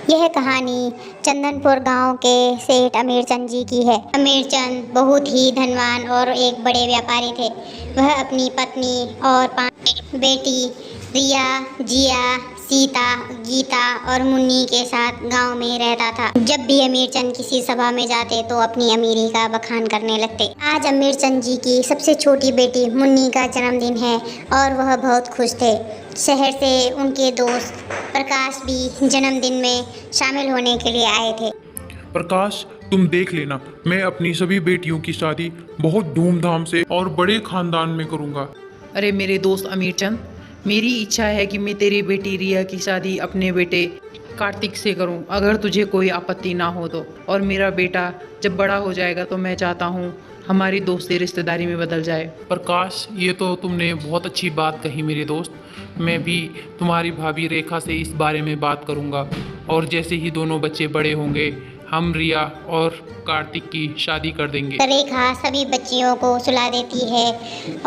यह कहानी चंदनपुर गांव के सेठ अमीरचंद जी की है। अमीरचंद बहुत ही धनवान और एक बड़े व्यापारी थे। वह अपनी पत्नी और 5 बेटी रिया, जिया, सीता, गीता और मुन्नी के साथ गांव में रहता था। जब भी अमीरचंद किसी सभा में जाते तो अपनी अमीरी का बखान करने लगते। आज अमीरचंद जी की सबसे छोटी बेटी मुन्नी का जन्मदिन है और वह बहुत खुश थे। शहर से उनके दोस्त प्रकाश भी जन्मदिन में शामिल होने के लिए आए थे। प्रकाश, तुम देख लेना, मैं अपनी सभी बेटियों की शादी बहुत धूमधाम से और बड़े खानदान में करूंगा। अरे मेरे दोस्त अमीरचंद, मेरी इच्छा है कि मैं तेरी बेटी रिया की शादी अपने बेटे कार्तिक से करूं, अगर तुझे कोई आपत्ति ना हो तो। और मेरा बेटा जब बड़ा हो जाएगा तो मैं चाहता हूं हमारी दोस्ती रिश्तेदारी में बदल जाए। प्रकाश, ये तो तुमने बहुत अच्छी बात कही मेरे दोस्त। मैं भी तुम्हारी भाभी रेखा से इस बारे में बात करूंगा और जैसे ही दोनों बच्चे बड़े होंगे हम रिया और कार्तिक की शादी कर देंगे। रेखा सभी बच्चियों को सुला देती है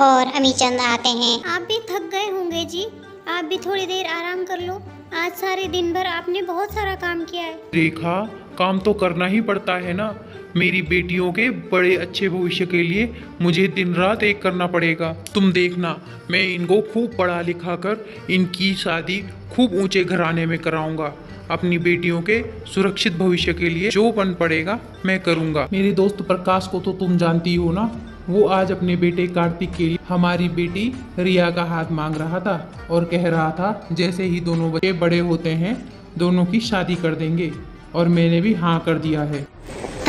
और अमीरचंद आते हैं। आप भी थक गए होंगे जी, आप भी थोड़ी देर आराम कर लो। आज सारे दिन भर आपने बहुत सारा काम किया है। रेखा, काम तो करना ही पड़ता है ना। मेरी बेटियों के बड़े अच्छे भविष्य के लिए मुझे दिन रात एक करना पड़ेगा। तुम देखना, मैं इनको खूब पढ़ा लिखा कर इनकी शादी खूब ऊंचे घराने में कराऊंगा। अपनी बेटियों के सुरक्षित भविष्य के लिए जो बन पड़ेगा मैं करूंगा। मेरे दोस्त प्रकाश को तो तुम जानती हो ना, वो आज अपने बेटे कार्तिक के लिए हमारी बेटी रिया का हाथ मांग रहा था और कह रहा था जैसे ही दोनों बच्चे बड़े होते हैं दोनों की शादी कर देंगे, और मैंने भी हाँ कर दिया है।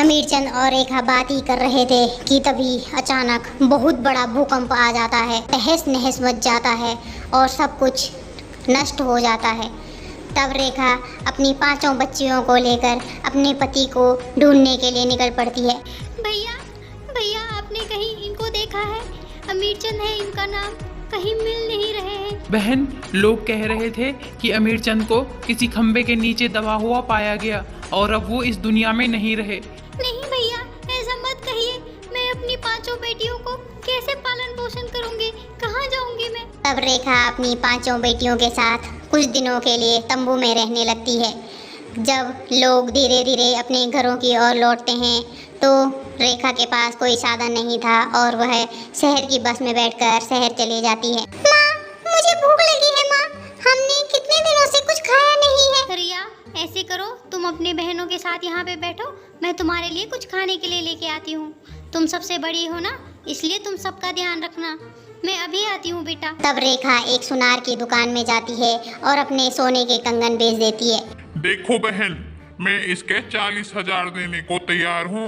अमीरचंद और रेखा बात ही कर रहे थे कि तभी अचानक बहुत बड़ा भूकंप आ जाता है। तहस नहस मच जाता है और सब कुछ नष्ट हो जाता है। तब रेखा अपनी 5 बच्चियों को लेकर अपने पति को ढूंढने के लिए निकल पड़ती है। भैया भैया, आपने कहीं इनको देखा है? अमीरचंद है इनका नाम, कहीं मिल नहीं रहे हैं। बहन, लोग कह रहे थे कि अमीरचंद को किसी खंबे के नीचे दबा हुआ पाया गया और अब वो इस दुनिया में नहीं रहे। नहीं भैया, ऐसा मत कहिए। मैं अपनी 5 बेटियों को कैसे पालन पोषण करूंगी? कहाँ जाऊंगी मैं? तब रेखा अपनी 5 बेटियों के साथ कुछ दिनों के लिए तंबू में रहने लगती है। जब लोग धीरे धीरे अपने घरों की ओर लौटते हैं तो रेखा के पास कोई साधन नहीं था और वह शहर की बस में बैठकर शहर चली जाती है। माँ, मुझे भूख लगी है माँ, हमने कितने दिनों से कुछ खाया नहीं है। रिया, ऐसे करो, तुम अपनी बहनों के साथ यहाँ पे बैठो, मैं तुम्हारे लिए कुछ खाने के लिए लेके आती हूँ। तुम सबसे बड़ी हो ना, इसलिए तुम सबका ध्यान रखना। मैं अभी आती हूँ बेटा। तब रेखा एक सुनार की दुकान में जाती है और अपने सोने के कंगन बेच देती है। देखो बहन, मैं इसके 40,000 देने को तैयार हूँ।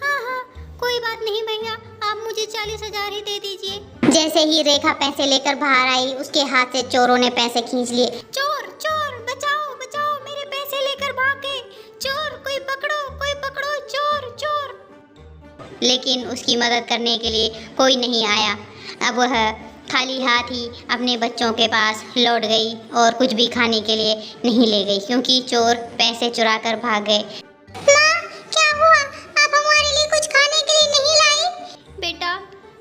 हाँ, कोई बात नहीं भैया, आप मुझे 40,000 ही दे दीजिए। जैसे ही रेखा पैसे लेकर बाहर आई उसके हाथ से चोरों ने पैसे खींच लिए। चोर चोर, बचाओ बचाओ, मेरे पैसे लेकर भाग गए। चोर, कोई पकड़ो, चोर चोर। लेकिन उसकी मदद करने के लिए कोई नहीं आया। अब वह खाली हाथ ही अपने बच्चों के पास लौट गई और कुछ भी खाने के लिए नहीं ले गई क्योंकि चोर पैसे चुरा कर भाग गए। माँ, क्या हुआ? आप हमारे लिए कुछ खाने के लिए नहीं लाई? बेटा,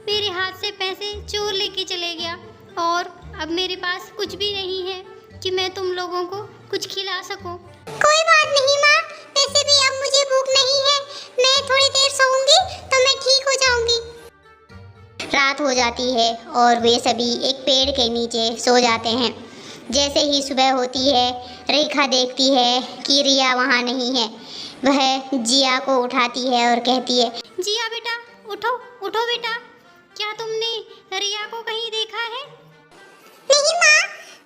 मेरे हाथ से पैसे चोर लेके चले गया और अब मेरे पास कुछ भी नहीं है कि मैं तुम लोगों को कुछ खिला सकूं। कोई बात नहीं माँ, वैसे भी अब मुझे भूख नहीं है। मैं थोड़ी देर सोऊंगी तो मैं ठीक हो जाऊंगी। रात हो जाती है और वे सभी एक पेड़ के नीचे सो जाते हैं। जैसे ही सुबह होती है रेखा देखती है कि रिया वहाँ नहीं है। वह जिया को उठाती है और कहती है, जिया बेटा, उठो उठो बेटा, क्या तुमने रिया को कहीं देखा है? नहीं माँ,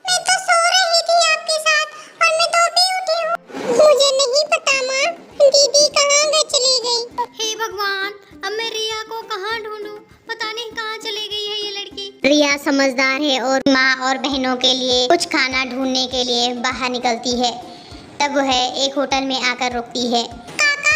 मैं तो सो रही थी आपके साथ और मैं तो अभी उठी हूँ। मुझे नहीं पता माँ, दीदी कहाँ चली गई। हे भगवान, अब मैं रिया को कहाँ ढूंढूं? पता नहीं कहाँ चली गई है ये लड़की। रिया समझदार है और माँ और बहनों के लिए कुछ खाना ढूंढने के लिए बाहर निकलती है। तब वह एक होटल में आकर रुकती है। काका,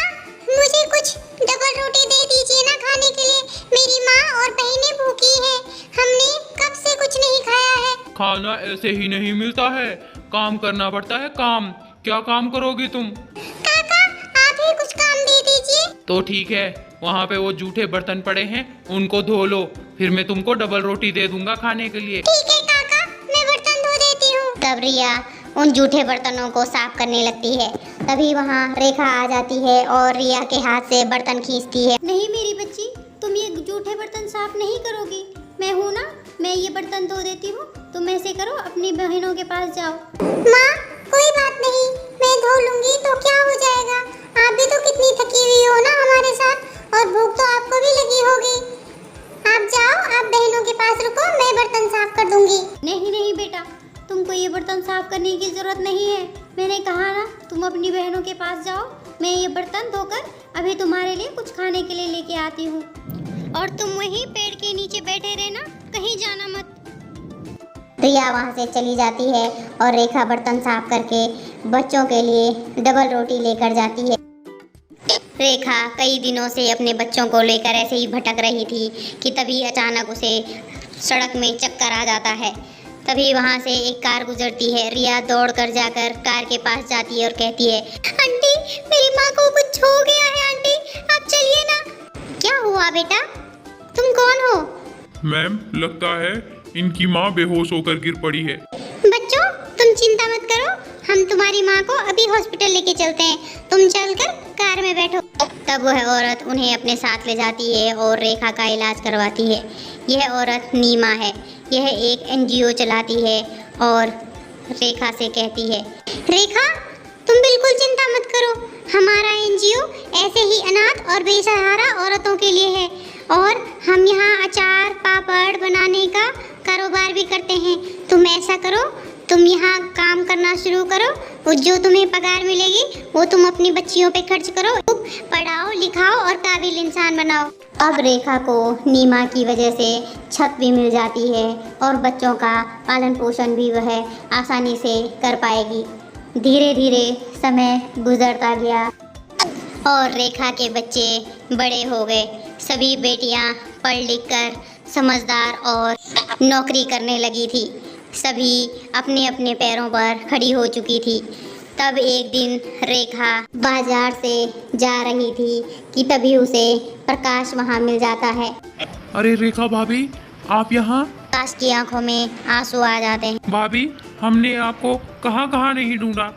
मुझे कुछ डबल रोटी दे दीजिए ना खाने के लिए। मेरी माँ और बहनें भूखी हैं, हमने कब से कुछ नहीं खाया है। खाना ऐसे ही नहीं मिलता है, काम करना पड़ता है। काम क्या काम करोगी तुम? काका, आप ही कुछ काम दे दीजिए। तो ठीक है, वहाँ पे वो जूठे बर्तन पड़े हैं उनको धो लो, फिर मैं तुमको डबल रोटी दे दूंगा खाने के लिए। ठीक है काका, मैं बर्तन धो देती हूँ। तब रिया उन जूठे बर्तनों को साफ करने लगती है। तभी वहाँ रेखा आ जाती है और रिया के हाथ से बर्तन खींचती है। नहीं मेरी बच्ची, तुम ये जूठे बर्तन साफ नहीं करोगी। मैं हूँ ना, मैं ये बर्तन धो देती हूँ। तुम ऐसे करो, अपनी बहनों के पास जाओ। माँ कोई बात नहीं, मैं धो लूंगी तो क्या हो जाएगा। आप भी तो कितनी थकी हुई हो ना हमारे साथ, और भूख तो आपको भी लगी होगी। आप जाओ, आप बहनों के पास रुको, मैं बर्तन साफ कर दूंगी। नहीं नहीं बेटा, तुमको ये बर्तन साफ करने की जरूरत नहीं है। मैंने कहा ना, तुम अपनी बहनों के पास जाओ। मैं ये बर्तन धोकर अभी तुम्हारे लिए कुछ खाने के लिए लेके आती हूँ। और तुम वहीं पेड़ के नीचे बैठे रहना, कहीं जाना मत। रिया वहाँ से चली जाती है और रेखा बर्तन साफ करके बच्चों के लिए डबल रोटी लेकर जाती है। रेखा कई दिनों से अपने बच्चों को लेकर ऐसे ही भटक रही थी कि तभी अचानक उसे सड़क में चक्कर आ जाता है। तभी वहाँ से एक कार गुजरती है। रिया दौड़कर जाकर कार के पास जाती है और कहती है, आंटी मेरी माँ को कुछ हो गया है। आंटी आप चलिए ना। क्या हुआ बेटा, तुम कौन हो? मैम, लगता है इनकी माँ बेहोश होकर गिर पड़ी है। बच्चों तुम चिंता मत करो, हम तुम्हारी माँ को अभी हॉस्पिटल लेके चलते हैं। तुम चलकर कार में बैठो। तब वह औरत उन्हें अपने साथ ले जाती है और रेखा का इलाज करवाती है। यह औरत नीमा है। यह एक एनजीओ चलाती है और रेखा से कहती है, रेखा तुम बिल्कुल चिंता मत करो, हमारा एनजीओ ऐसे ही अनाथ और बेसहारा औरतों के लिए है, और हम यहाँ अचार पापड़ बनाने का कारोबार भी करते हैं। तुम ऐसा करो, तुम यहाँ काम करना शुरू करो, वो जो तुम्हें पगार मिलेगी वो तुम अपनी बच्चियों पे खर्च करो, पढ़ाओ लिखाओ और काबिल इंसान बनाओ। अब रेखा को नीमा की वजह से छत भी मिल जाती है और बच्चों का पालन पोषण भी वह आसानी से कर पाएगी। धीरे धीरे समय गुजरता गया और रेखा के बच्चे बड़े हो गए। सभी बेटियां पढ़ लिख कर समझदार और नौकरी करने लगी थी। सभी अपने अपने पैरों पर खड़ी हो चुकी थी। तब एक दिन रेखा बाजार से जा रही थी कि तभी उसे प्रकाश वहाँ मिल जाता है। अरे रेखा भाभी, आप यहाँ? प्रकाश की आंखों में आंसू आ जाते हैं। भाभी, हमने आपको कहाँ कहाँ नहीं ढूंढा।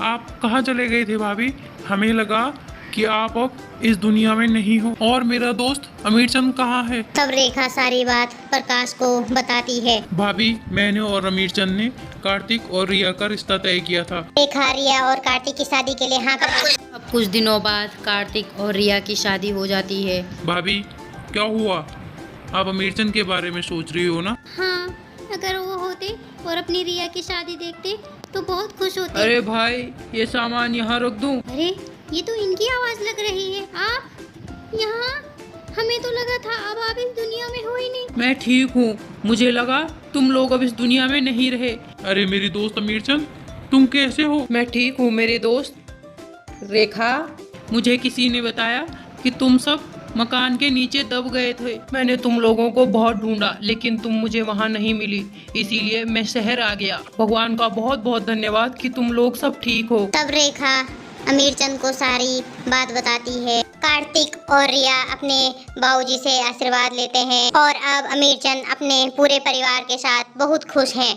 आप कहाँ चले गए थे भाभी? हमें लगा कि आप अब इस दुनिया में नहीं हो। और मेरा दोस्त अमीरचंद कहाँ है? तब रेखा सारी बात प्रकाश को बताती है। भाभी, मैंने और अमीरचंद ने कार्तिक और रिया का रिश्ता तय किया था। रेखा रिया और कार्तिक की शादी के लिए हाँ कर। अब कुछ दिनों बाद कार्तिक और रिया की शादी हो जाती है। भाभी, क्या हुआ? आप अमीरचंद के बारे में सोच रही हो ना? हाँ, अगर वो होते और अपनी रिया की शादी देखते तो बहुत खुश होते। अरे भाई, ये सामान यहाँ रख दूँ? अरे ये तो इनकी आवाज लग रही है। आप यहाँ? हमें तो लगा था अब आप इस दुनिया में हो ही नहीं। मैं ठीक हूँ, मुझे लगा तुम लोग अब इस दुनिया में नहीं रहे। अरे मेरी दोस्त अमीरचंद, तुम कैसे हो? मैं ठीक हूँ मेरे दोस्त। रेखा, मुझे किसी ने बताया कि तुम सब मकान के नीचे दब गए थे। मैंने तुम लोगों को बहुत ढूंढा, लेकिन तुम मुझे वहाँ नहीं मिली, इसीलिए मैं शहर आ गया। भगवान का बहुत बहुत धन्यवाद कि तुम लोग सब ठीक हो। तब रेखा अमीरचंद को सारी बात बताती है। कार्तिक और रिया अपने बाबूजी से आशीर्वाद लेते हैं और अब अमीरचंद अपने पूरे परिवार के साथ बहुत खुश हैं।